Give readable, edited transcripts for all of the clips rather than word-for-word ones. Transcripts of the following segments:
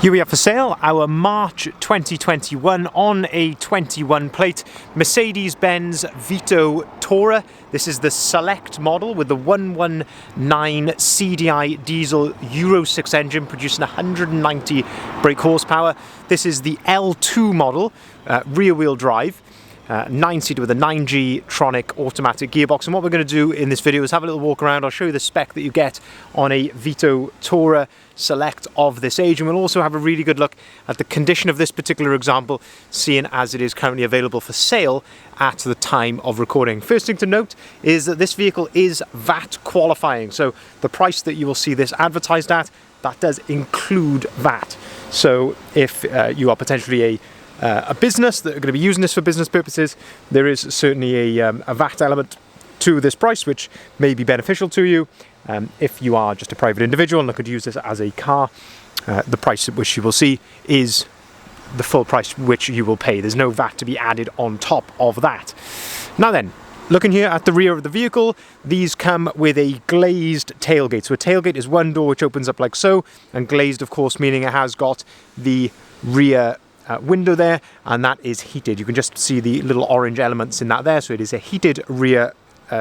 Here we have for sale our March 2021 on a 21 plate Mercedes-Benz Vito Tourer. This is the Select model with the 119 CDI diesel Euro 6 engine producing 190 brake horsepower. This is the L2 model, rear wheel drive. 9-seater with a 9G Tronic automatic gearbox, and what we're going to do in this video is have a little walk around. I'll show you the spec that you get on a Vito Tourer Select of this age, and we'll also have a really good look at the condition of this particular example, seeing as it is currently available for sale at the time of recording. First thing to note is that this vehicle is VAT qualifying, so the price that you will see this advertised at, that does include VAT. So if you are potentially a business that are going to be using this for business purposes, there is certainly a VAT element to this price which may be beneficial to you. If you are just a private individual and looking to use this as a car, the price at which you will see is the full price which you will pay. There's no VAT to be added on top of that. Now then, looking here at the rear of the vehicle, these come with a glazed tailgate. So a tailgate is one door which opens up like so, and glazed of course meaning it has got the rear window there, and that is heated. You can just see the little orange elements in that there, so it is a heated rear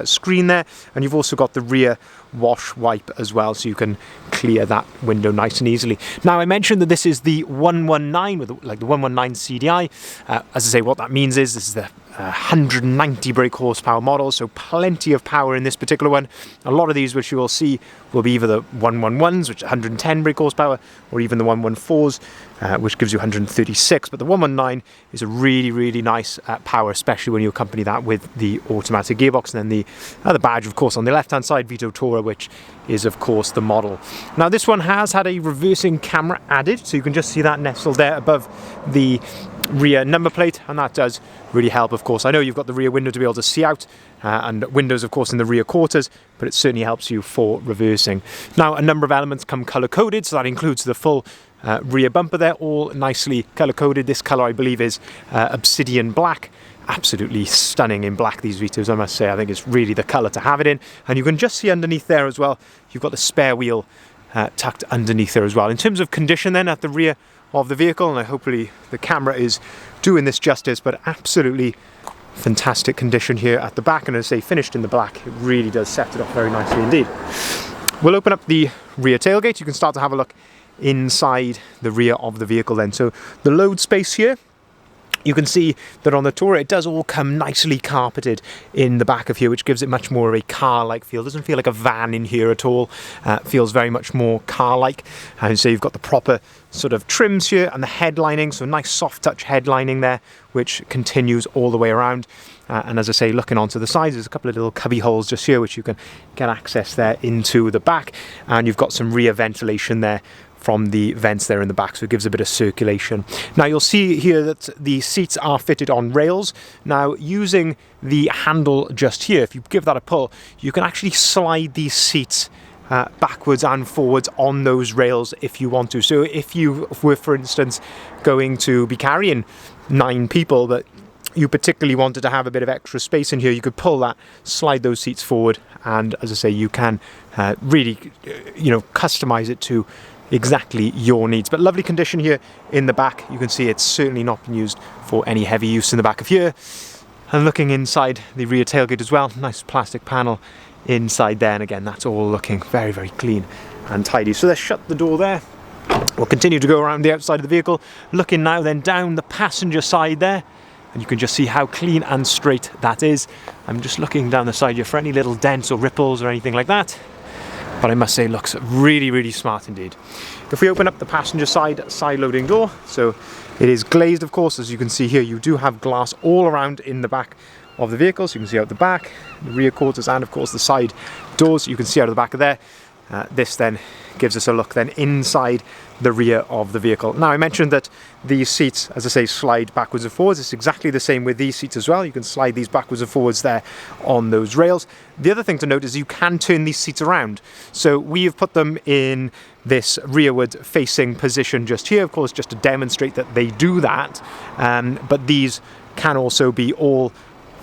screen there, and you've also got the rear wash wipe as well, so you can clear that window nice and easily. Now I mentioned that this is the 119 with the 119 CDI. As I say, what that means is this is the 190 brake horsepower model, so plenty of power in this particular one. A lot of these which you will see will be either the 111s, which are 110 brake horsepower, or even the 114s, which gives you 136. But the 119 is a really nice power, especially when you accompany that with the automatic gearbox, and then the badge of course on the left hand side, Vito Tourer, which is of course the model. Now this one has had a reversing camera added, so you can just see that nestled there above the rear number plate, and that does really help of course. I know you've got the rear window to be able to see out, and windows of course in the rear quarters, but it certainly helps you for reversing. Now a number of elements come color coded, so that includes the full rear bumper there, all nicely color coded. This color I believe is obsidian black. Absolutely stunning in black, these Vitos, I must say. I think it's really the color to have it in, and you can just see underneath there as well, you've got the spare wheel tucked underneath there as well. In terms of condition then at the rear of the vehicle, and hopefully the camera is doing this justice, but absolutely fantastic condition here at the back, and as I say, finished in the black, it really does set it off very nicely indeed. We'll open up the rear tailgate. You can start to have a look inside the rear of the vehicle then. So the load space here, you can see that on the Tourer it does all come nicely carpeted in the back of here, which gives it much more of a car-like feel. It doesn't feel like a van in here at all. It feels very much more car-like. And so you've got the proper sort of trims here and the headlining, so nice soft touch headlining there, which continues all the way around. And as I say, looking onto the sides, there's a couple of little cubby holes just here which you can get access there into the back, and you've got some rear ventilation there from the vents there in the back, so it gives a bit of circulation. Now you'll see here that the seats are fitted on rails. Now using the handle just here, if you give that a pull, you can actually slide these seats backwards and forwards on those rails if you want to. So if you were, for instance, going to be carrying 9 people, but you particularly wanted to have a bit of extra space in here, you could pull that, slide those seats forward, and as I say, you can really customize it to exactly your needs. But lovely condition here in the back. You can see it's certainly not been used for any heavy use in the back of here. And looking inside the rear tailgate as well, nice plastic panel inside there, and again that's all looking very clean and tidy. So let's shut the door there. We'll continue to go around the outside of the vehicle, looking now then down the passenger side there, and you can just see how clean and straight that is. I'm just looking down the side here for any little dents or ripples or anything like that, but I must say it looks really smart indeed. If we open up the passenger side loading door, so it is glazed of course, as you can see here. You do have glass all around in the back of the vehicle, so you can see out the back, the rear quarters, and of course the side doors you can see out of the back of there. This then gives us a look then inside the rear of the vehicle. Now I mentioned that these seats, as I say, slide backwards and forwards. It's exactly the same with these seats as well. You can slide these backwards and forwards there on those rails. The other thing to note is you can turn these seats around. So we have put them in this rearward facing position just here, of course, just to demonstrate that they do that. But these can also be all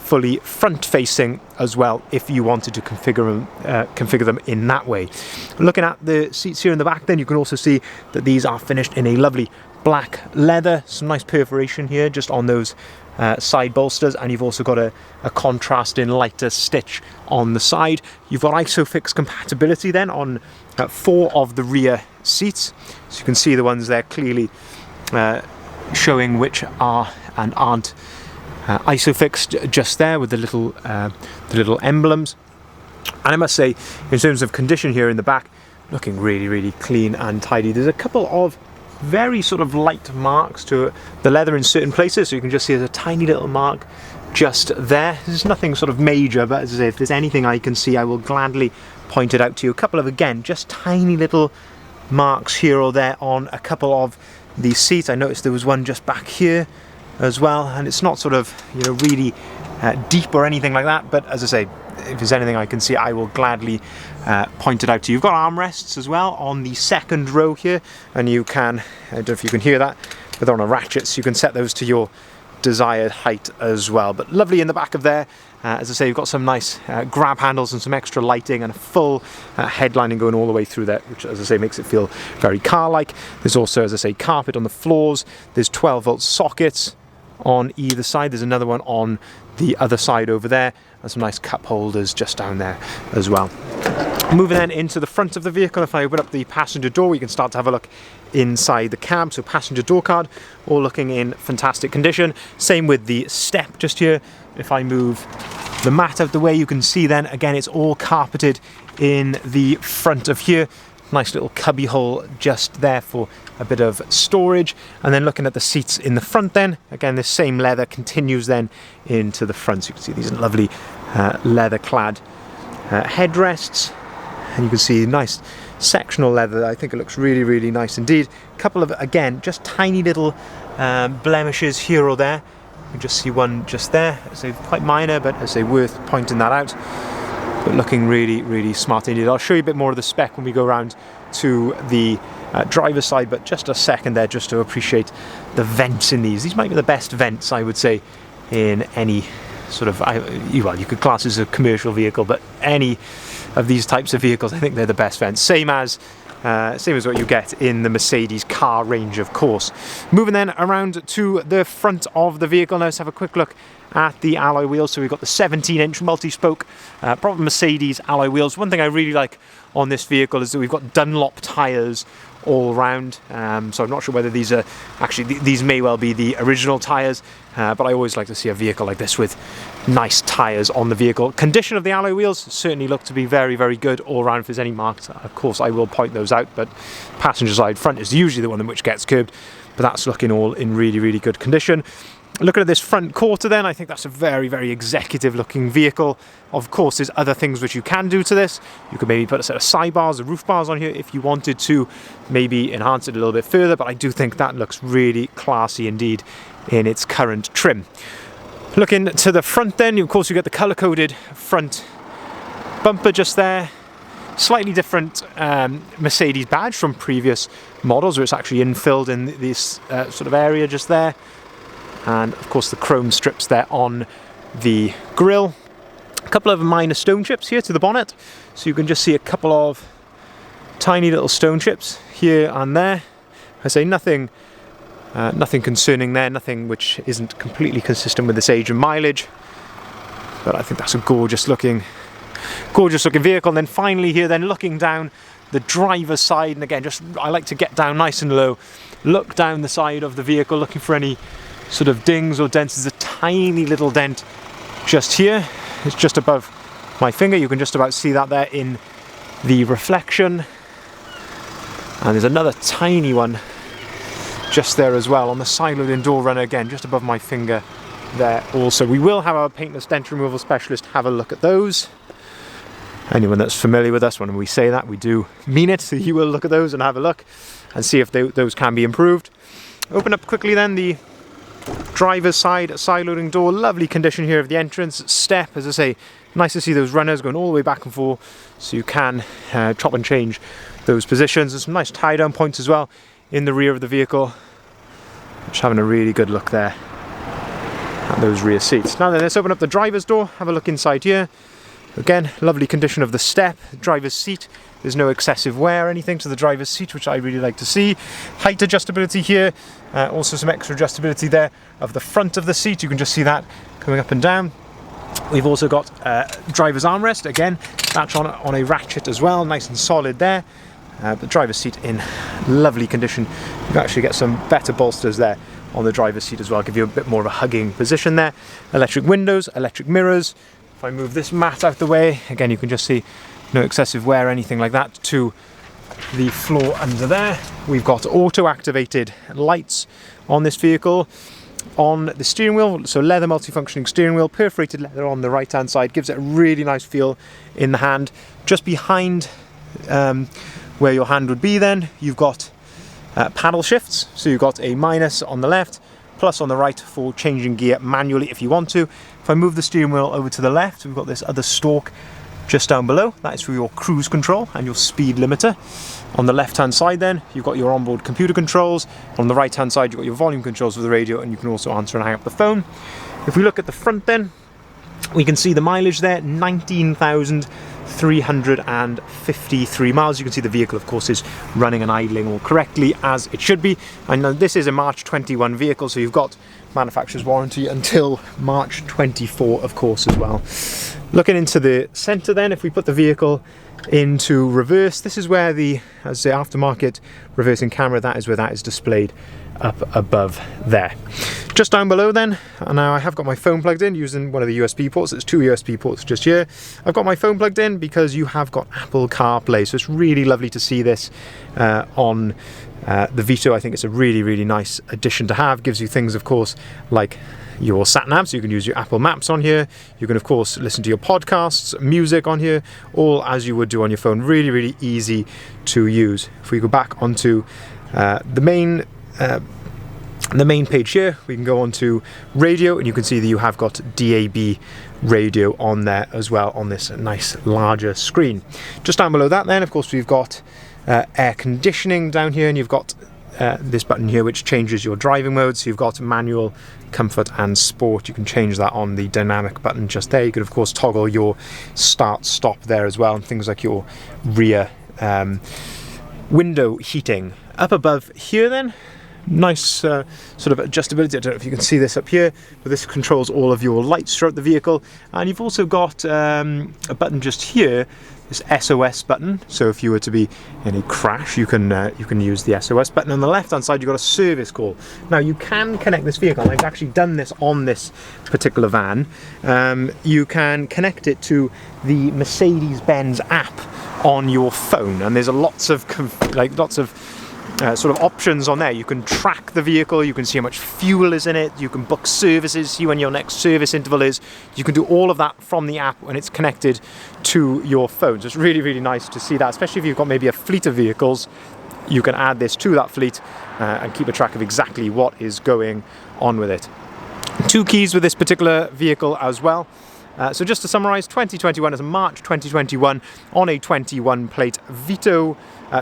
fully front-facing as well if you wanted to configure them in that way. Looking at the seats here in the back then, you can also see that these are finished in a lovely black leather, some nice perforation here just on those side bolsters, and you've also got a contrasting lighter stitch on the side. You've got ISOFIX compatibility then on 4 of the rear seats, so you can see the ones there clearly showing which are and aren't ISOFIX just there with the little emblems. And I must say, in terms of condition here in the back, looking really clean and tidy. There's a couple of very sort of light marks to the leather in certain places, so you can just see there's a tiny little mark just there. There's nothing sort of major, but as I say, if there's anything I can see, I will gladly point it out to you. A couple of, again, just tiny little marks here or there on a couple of the seats. I noticed there was one just back here as well, and it's not sort of, you know, really deep or anything like that, but as I say, if there's anything I can see, I will gladly point it out to you. You've got armrests as well on the second row here, and you can, I don't know if you can hear that, but they're on a ratchet, so you can set those to your desired height as well. But lovely in the back of there. As I say, you've got some nice grab handles and some extra lighting and a full headlining going all the way through there, which, as I say, makes it feel very car-like. There's also, as I say, carpet on the floors. There's 12-volt sockets on either side. There's another one on the other side over there, and some nice cup holders just down there as well. Moving then into the front of the vehicle, if I open up the passenger door, you can start to have a look inside the cab. So passenger door card, all looking in fantastic condition. Same with the step just here. If I move the mat out the way, you can see then, again, it's all carpeted in the front of here. Nice little cubby hole just there for a bit of storage. And then looking at the seats in the front then, again, this same leather continues then into the front. So you can see these lovely leather clad headrests, and you can see nice sectional leather. I think it looks really nice indeed. A couple of, again, just tiny little blemishes here or there. You can just see one just there. So quite minor, but as I say, worth pointing that out. But looking really smart indeed. I'll show you a bit more of the spec when we go around to the driver's side, but just a second there just to appreciate the vents in these. These might be the best vents, I would say, in any sort of, well, you could class this as a commercial vehicle, but any of these types of vehicles, I think they're the best vents. Same as what you get in the Mercedes car range, of course. Moving then around to the front of the vehicle now, let's have a quick look at the alloy wheels. So we've got the 17-inch multi-spoke, proper Mercedes alloy wheels. One thing I really like on this vehicle is that we've got Dunlop tyres all round. So I'm not sure whether these are actually, these may well be the original tyres, but I always like to see a vehicle like this with nice tyres on the vehicle. Condition of the alloy wheels certainly look to be very good all round. If there's any marks, of course I will point those out, but passenger side front is usually the one in which gets curbed, but that's looking all in really good condition. Looking at this front quarter then, I think that's a very executive looking vehicle. Of course, there's other things which you can do to this. You could maybe put a set of sidebars or roof bars on here if you wanted to maybe enhance it a little bit further, but I do think that looks really classy indeed in its current trim. Looking to the front then, of course you get the colour-coded front bumper just there. Slightly different Mercedes badge from previous models, where it's actually infilled in this sort of area just there. And of course the chrome strips there on the grille. A couple of minor stone chips here to the bonnet, so you can just see a couple of tiny little stone chips here and there. I say nothing concerning there, nothing which isn't completely consistent with this age and mileage, but I think that's a gorgeous looking vehicle. And then finally here then, looking down the driver's side, and again, just I like to get down nice and low, look down the side of the vehicle looking for any sort of dings or dents. There's a tiny little dent just here. It's just above my finger. You can just about see that there in the reflection. And there's another tiny one just there as well on the side loading door runner, again just above my finger there also. We will have our paintless dent removal specialist have a look at those. Anyone that's familiar with us, when we say that, we do mean it. So he will look at those and have a look and see if those can be improved. Open up quickly then the driver's side loading door. Lovely condition here of the entrance step. As I say, nice to see those runners going all the way back and forth, so you can chop and change those positions. There's some nice tie down points as well in the rear of the vehicle. Just having a really good look there. at those rear seats. Now then, let's open up the driver's door, have a look inside here. Again, lovely condition of the step, driver's seat. There's no excessive wear or anything to the driver's seat, which I really like to see. Height adjustability here, also some extra adjustability there of the front of the seat. You can just see that coming up and down. We've also got driver's armrest, again, that's on a ratchet as well, nice and solid there. The driver's seat in lovely condition. You can actually get some better bolsters there on the driver's seat as well, give you a bit more of a hugging position there. Electric windows, electric mirrors. If I move this mat out the way, again you can just see no excessive wear or anything like that to the floor under there. We've got auto-activated lights on this vehicle. On the steering wheel, so leather multifunctioning steering wheel, perforated leather on the right hand side, gives it a really nice feel in the hand. Just behind where your hand would be then, you've got paddle shifts, so you've got a minus on the left, plus on the right for changing gear manually if you want to. If I move the steering wheel over to the left, we've got this other stalk just down below. That is for your cruise control and your speed limiter. On the left hand side then, you've got your onboard computer controls. On the right hand side, you've got your volume controls for the radio, and you can also answer and hang up the phone. If we look at the front then, we can see the mileage there, 19,353 miles. You can see the vehicle, of course, is running and idling all correctly as it should be. And this is a March 21 vehicle, so you've got manufacturer's warranty until March 24, of course, as well. Looking into the centre then, if we put the vehicle into reverse, this is where the, as the aftermarket reversing camera, that is where that is displayed up above there. Just down below then, and now I have got my phone plugged in using one of the USB ports. There's two USB ports just here. I've got my phone plugged in because you have got Apple CarPlay, so it's really lovely to see this on the Vito. I think it's a really, really nice addition to have. Gives you things, of course, like your sat nav, so you can use your Apple Maps on here. You can, of course, listen to your podcasts, music on here, all as you would do on your phone. Really, really easy to use. If we go back onto the main page here, we can go on to radio, and you can see that you have got DAB radio on there as well on this nice larger screen. Just down below that then, of course, we've got air conditioning down here, and you've got this button here which changes your driving mode. So you've got manual, comfort and sport. You can change that on the dynamic button just there. You can, of course, toggle your start stop there as well, and things like your rear window heating. Up above here then, nice sort of adjustability. I don't know if you can see this up here, but this controls all of your lights throughout the vehicle. And you've also got a button just here, this SOS button. So if you were to be in a crash, you can use the SOS button. On the left hand side, you've got a service call. Now you can connect this vehicle, and I've actually done this on this particular van. You can connect it to the Mercedes-Benz app on your phone, and there's lots of sort of options on there. You can track the vehicle, you can see how much fuel is in it, you can book services, see when your next service interval is. You can do all of that from the app when it's connected to your phone. So it's really, really nice to see that, especially if you've got maybe a fleet of vehicles. You can add this to that fleet and keep a track of exactly what is going on with it. Two keys with this particular vehicle as well. So just to summarise, 2021 is March 2021 on a 21 plate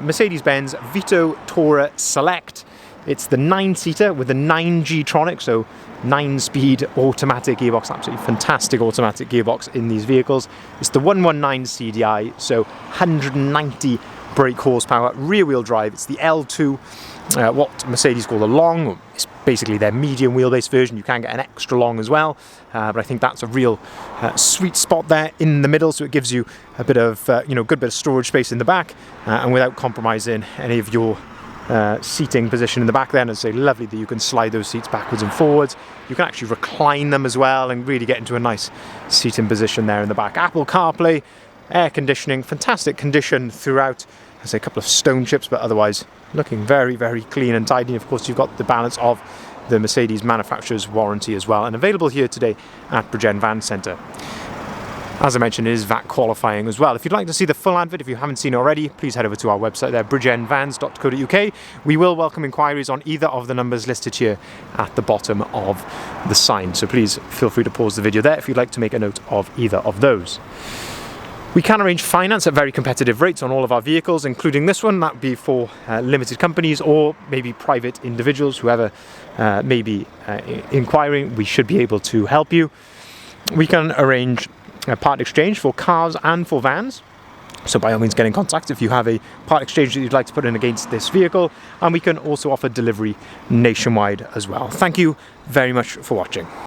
Mercedes-Benz Vito Tourer Select. It's the 9-seater with the 9G Tronic, so 9-speed automatic gearbox, absolutely fantastic automatic gearbox in these vehicles. It's the 119 CDI, so 190 brake horsepower, rear wheel drive. It's the L2, what Mercedes call the long. It's basically their medium wheelbase version. You can get an extra long as well, but I think that's a real sweet spot there in the middle, so it gives you a bit of good bit of storage space in the back, and without compromising any of your seating position in the back. Then, as I say, lovely that you can slide those seats backwards and forwards. You can actually recline them as well and really get into a nice seating position there in the back. Apple CarPlay, air conditioning, fantastic condition throughout. I say a couple of stone chips, but otherwise looking very, very clean and tidy. And of course, you've got the balance of the Mercedes manufacturer's warranty as well, and available here today at Bridgend Van Centre. As I mentioned, it is VAT qualifying as well. If you'd like to see the full advert, if you haven't seen it already, please head over to our website there, bridgendvans.co.uk. We will welcome inquiries on either of the numbers listed here at the bottom of the sign. So please feel free to pause the video there if you'd like to make a note of either of those. We can arrange finance at very competitive rates on all of our vehicles, including this one. That would be for limited companies or maybe private individuals, whoever may be inquiring. We should be able to help you. We can arrange part exchange for cars and for vans. So by all means get in contact if you have a part exchange that you'd like to put in against this vehicle, and we can also offer delivery nationwide as well. Thank you very much for watching.